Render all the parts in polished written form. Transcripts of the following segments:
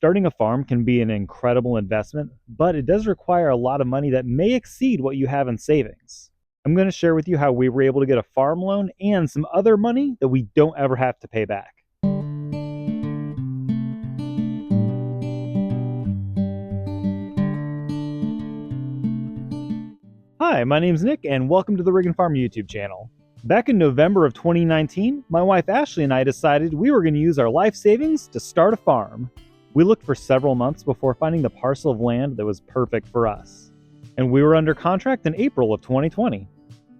Starting a farm can be an incredible investment, but it does require a lot of money that may exceed what you have in savings. I'm going to share with you how we were able to get a farm loan and some other money that we don't ever have to pay back. Hi, my name's Nick, and welcome to the Rig and Farm YouTube channel. Back in November of 2019, my wife Ashley and I decided we were going to use our life savings to start a farm. We looked for several months before finding the parcel of land that was perfect for us. And we were under contract in April of 2020.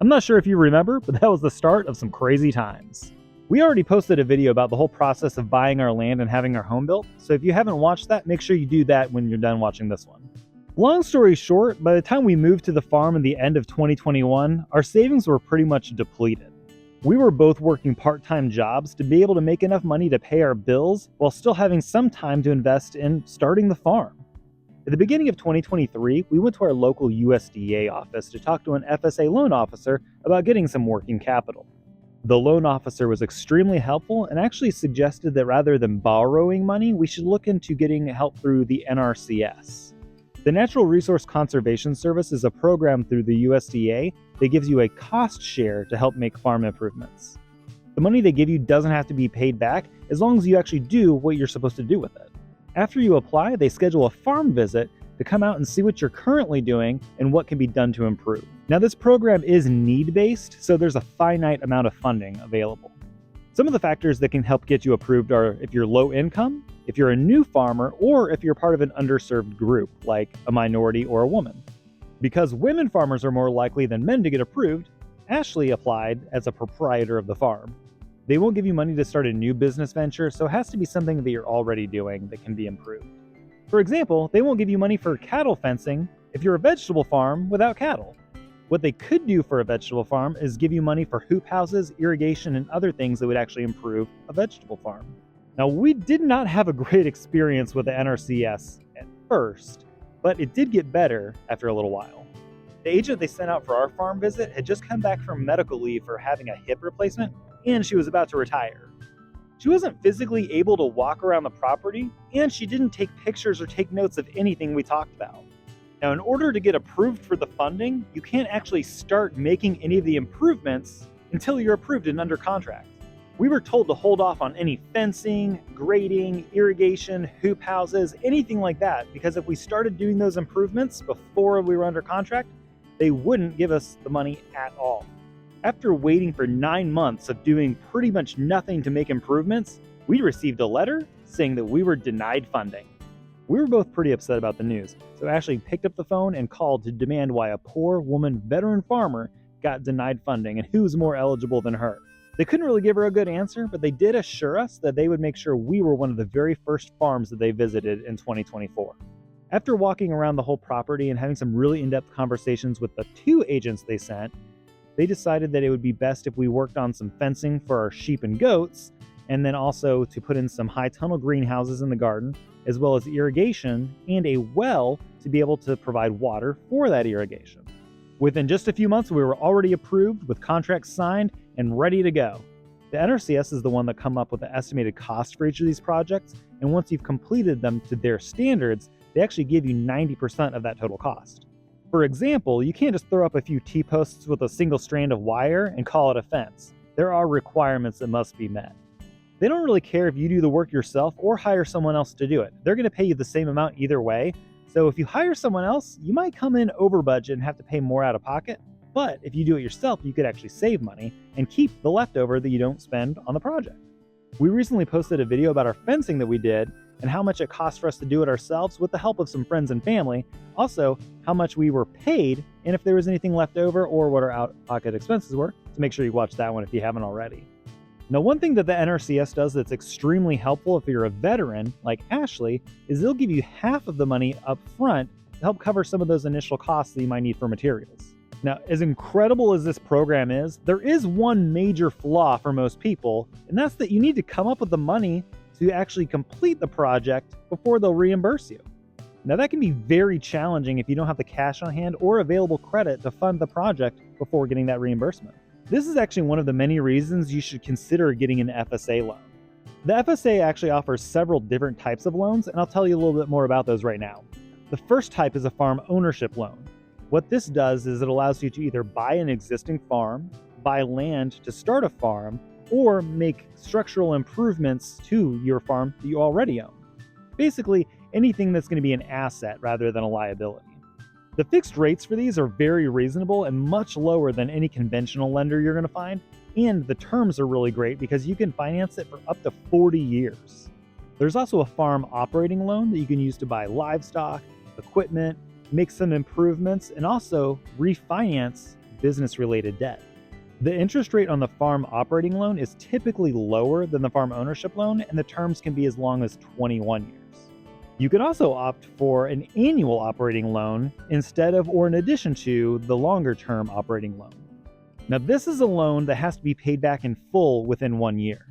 I'm not sure if you remember, but that was the start of some crazy times. We already posted a video about the whole process of buying our land and having our home built, so if you haven't watched that, make sure you do that when you're done watching this one. Long story short, by the time we moved to the farm in the end of 2021, our savings were pretty much depleted. We were both working part-time jobs to be able to make enough money to pay our bills while still having some time to invest in starting the farm. At the beginning of 2023, we went to our local USDA office to talk to an FSA loan officer about getting some working capital. The loan officer was extremely helpful and actually suggested that rather than borrowing money, we should look into getting help through the NRCS. The Natural Resource Conservation Service is a program through the USDA that gives you a cost share to help make farm improvements. The money they give you doesn't have to be paid back as long as you actually do what you're supposed to do with it. After you apply, they schedule a farm visit to come out and see what you're currently doing and what can be done to improve. Now, this program is need-based, so there's a finite amount of funding available. Some of the factors that can help get you approved are if you're low income, if you're a new farmer, or if you're part of an underserved group, like a minority or a woman. Because women farmers are more likely than men to get approved, Ashley applied as a proprietor of the farm. They won't give you money to start a new business venture, so it has to be something that you're already doing that can be improved. For example, they won't give you money for cattle fencing if you're a vegetable farm without cattle. What they could do for a vegetable farm is give you money for hoop houses, irrigation, and other things that would actually improve a vegetable farm. Now, we did not have a great experience with the NRCS at first, but it did get better after a little while. The agent they sent out for our farm visit had just come back from medical leave for having a hip replacement, and she was about to retire. She wasn't physically able to walk around the property, and she didn't take pictures or take notes of anything we talked about. Now, in order to get approved for the funding, you can't actually start making any of the improvements until you're approved and under contract. We were told to hold off on any fencing, grading, irrigation, hoop houses, anything like that, because if we started doing those improvements before we were under contract, they wouldn't give us the money at all. After waiting for 9 months of doing pretty much nothing to make improvements, we received a letter saying that we were denied funding. We were both pretty upset about the news, so Ashley picked up the phone and called to demand why a poor woman veteran farmer got denied funding and who's more eligible than her. They couldn't really give her a good answer, but they did assure us that they would make sure we were one of the very first farms that they visited in 2024. After walking around the whole property and having some really in-depth conversations with the 2 agents they sent, they decided that it would be best if we worked on some fencing for our sheep and goats, and then also to put in some high tunnel greenhouses in the garden, as well as irrigation and a well to be able to provide water for that irrigation. Within just a few months, we were already approved with contracts signed and ready to go. The NRCS is the one that come up with the estimated cost for each of these projects, and once you've completed them to their standards, they actually give you 90% of that total cost. For example, you can't just throw up a few T-posts with a single strand of wire and call it a fence. There are requirements that must be met. They don't really care if you do the work yourself or hire someone else to do it. They're going to pay you the same amount either way. So if you hire someone else, you might come in over budget and have to pay more out of pocket. But if you do it yourself, you could actually save money and keep the leftover that you don't spend on the project. We recently posted a video about our fencing that we did and how much it cost for us to do it ourselves with the help of some friends and family. Also, how much we were paid and if there was anything left over or what our out-of-pocket expenses were. So make sure you watch that one if you haven't already. Now, one thing that the NRCS does that's extremely helpful if you're a veteran like Ashley is they'll give you half of the money up front to help cover some of those initial costs that you might need for materials. Now, as incredible as this program is, there is one major flaw for most people, and that's that you need to come up with the money to actually complete the project before they'll reimburse you. Now, that can be very challenging if you don't have the cash on hand or available credit to fund the project before getting that reimbursement. This is actually one of the many reasons you should consider getting an FSA loan. The FSA actually offers several different types of loans, and I'll tell you a little bit more about those right now. The first type is a farm ownership loan. What this does is it allows you to either buy an existing farm, buy land to start a farm, or make structural improvements to your farm that you already own. Basically, anything that's going to be an asset rather than a liability. The fixed rates for these are very reasonable and much lower than any conventional lender you're going to find, and the terms are really great because you can finance it for up to 40 years. There's also a farm operating loan that you can use to buy livestock, equipment, make some improvements, and also refinance business-related debt. The interest rate on the farm operating loan is typically lower than the farm ownership loan, and the terms can be as long as 21 years. You can also opt for an annual operating loan instead of or in addition to the longer-term operating loan. Now, this is a loan that has to be paid back in full within 1 year.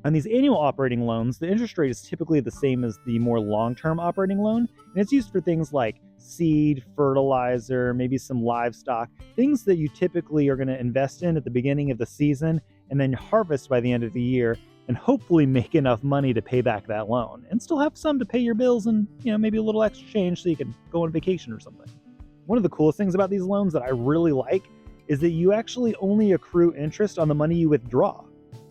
On these annual operating loans, the interest rate is typically the same as the more long-term operating loan, and it's used for things like seed, fertilizer, maybe some livestock, things that you typically are going to invest in at the beginning of the season and then harvest by the end of the year and hopefully make enough money to pay back that loan and still have some to pay your bills and, maybe a little extra change so you can go on vacation or something. One of the coolest things about these loans that I really like is that you actually only accrue interest on the money you withdraw.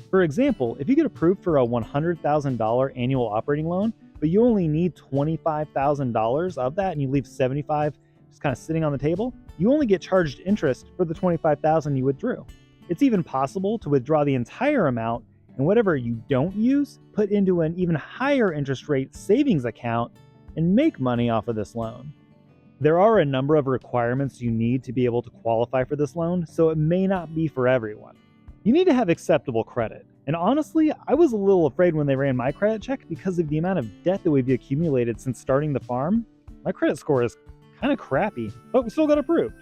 For example, if you get approved for a $100,000 annual operating loan, but you only need $25,000 of that and you leave $75,000 just kind of sitting on the table, you only get charged interest for the $25,000 you withdrew. It's even possible to withdraw the entire amount and whatever you don't use, put into an even higher interest rate savings account and make money off of this loan. There are a number of requirements you need to be able to qualify for this loan, so it may not be for everyone. You need to have acceptable credit. And honestly, I was a little afraid when they ran my credit check because of the amount of debt that we've accumulated since starting the farm. My credit score is kind of crappy, but we still got approved.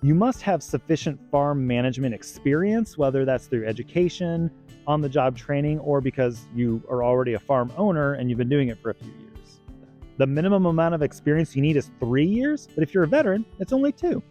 You must have sufficient farm management experience, whether that's through education, on-the-job training, or because you are already a farm owner and you've been doing it for a few years. The minimum amount of experience you need is 3 years, but if you're a veteran, it's only 2.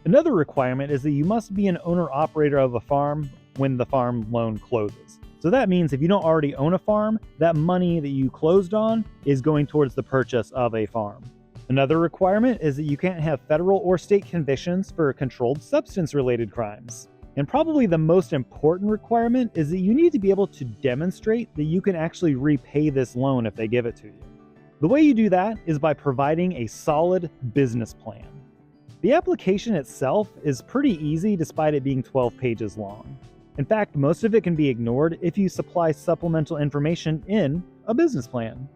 Another requirement is that you must be an owner-operator of a farm when the farm loan closes. So that means if you don't already own a farm, that money that you closed on is going towards the purchase of a farm. Another requirement is that you can't have federal or state convictions for controlled substance-related crimes. And probably the most important requirement is that you need to be able to demonstrate that you can actually repay this loan if they give it to you. The way you do that is by providing a solid business plan. The application itself is pretty easy despite it being 12 pages long. In fact, most of it can be ignored if you supply supplemental information in a business plan.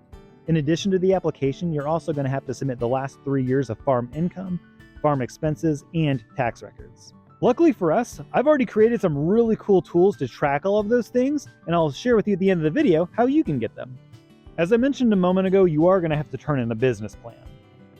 In addition to the application, you're also going to have to submit the last 3 years of farm income, farm expenses, and tax records. Luckily for us, I've already created some really cool tools to track all of those things, and I'll share with you at the end of the video how you can get them. As I mentioned a moment ago, you are going to have to turn in a business plan.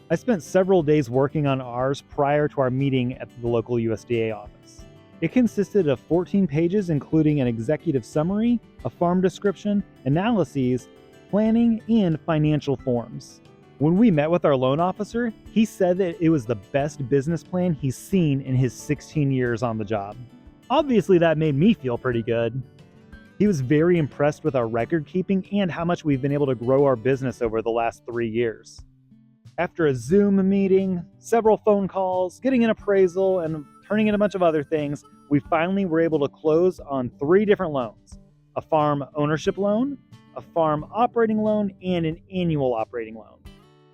I spent several days working on ours prior to our meeting at the local USDA office. It consisted of 14 pages, including an executive summary, a farm description, analyses, planning, and financial forms. When we met with our loan officer, he said that it was the best business plan he's seen in his 16 years on the job. Obviously, that made me feel pretty good. He was very impressed with our record keeping and how much we've been able to grow our business over the last 3 years. After a Zoom meeting, several phone calls, getting an appraisal, and turning in a bunch of other things, we finally were able to close on 3 different loans: a farm ownership loan, a farm operating loan, and an annual operating loan.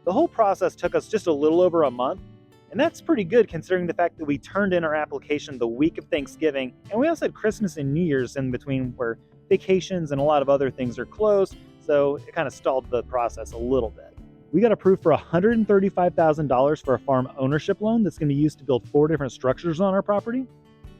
The whole process took us just a little over a month, and that's pretty good considering the fact that we turned in our application the week of Thanksgiving, and we also had Christmas and New Year's in between where vacations and a lot of other things are closed, so it kind of stalled the process a little bit. We got approved for $135,000 for a farm ownership loan that's going to be used to build 4 different structures on our property,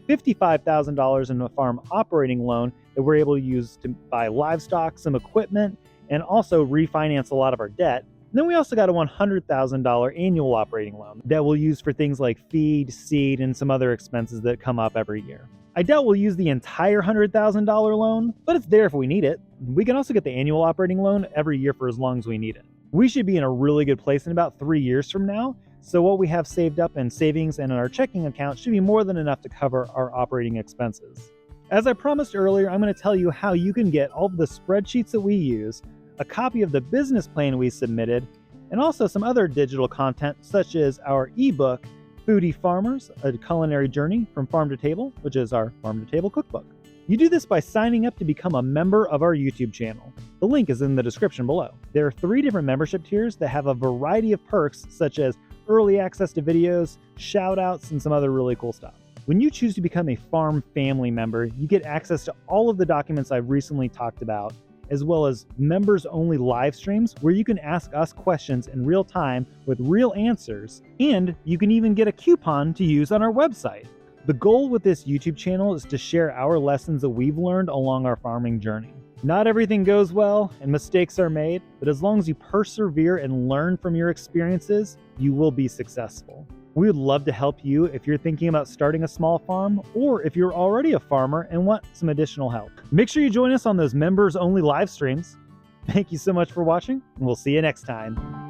$55,000 in a farm operating loan that we're able to use to buy livestock, some equipment, and also refinance a lot of our debt. And then we also got a $100,000 annual operating loan that we'll use for things like feed, seed, and some other expenses that come up every year. I doubt we'll use the entire $100,000 loan, but it's there if we need it. We can also get the annual operating loan every year for as long as we need it. We should be in a really good place in about 3 years from now, so what we have saved up in savings and in our checking account should be more than enough to cover our operating expenses. As I promised earlier, I'm going to tell you how you can get all of the spreadsheets that we use, a copy of the business plan we submitted, and also some other digital content such as our ebook, Foodie Farmers, A Culinary Journey from Farm to Table, which is our Farm to Table cookbook. You do this by signing up to become a member of our YouTube channel. The link is in the description below. There are 3 different membership tiers that have a variety of perks such as early access to videos, shout-outs, and some other really cool stuff. When you choose to become a farm family member, you get access to all of the documents I've recently talked about, as well as members-only live streams where you can ask us questions in real time with real answers, and you can even get a coupon to use on our website. The goal with this YouTube channel is to share our lessons that we've learned along our farming journey. Not everything goes well and mistakes are made, but as long as you persevere and learn from your experiences, you will be successful. We would love to help you if you're thinking about starting a small farm, or if you're already a farmer and want some additional help. Make sure you join us on those members-only live streams. Thank you so much for watching, and we'll see you next time.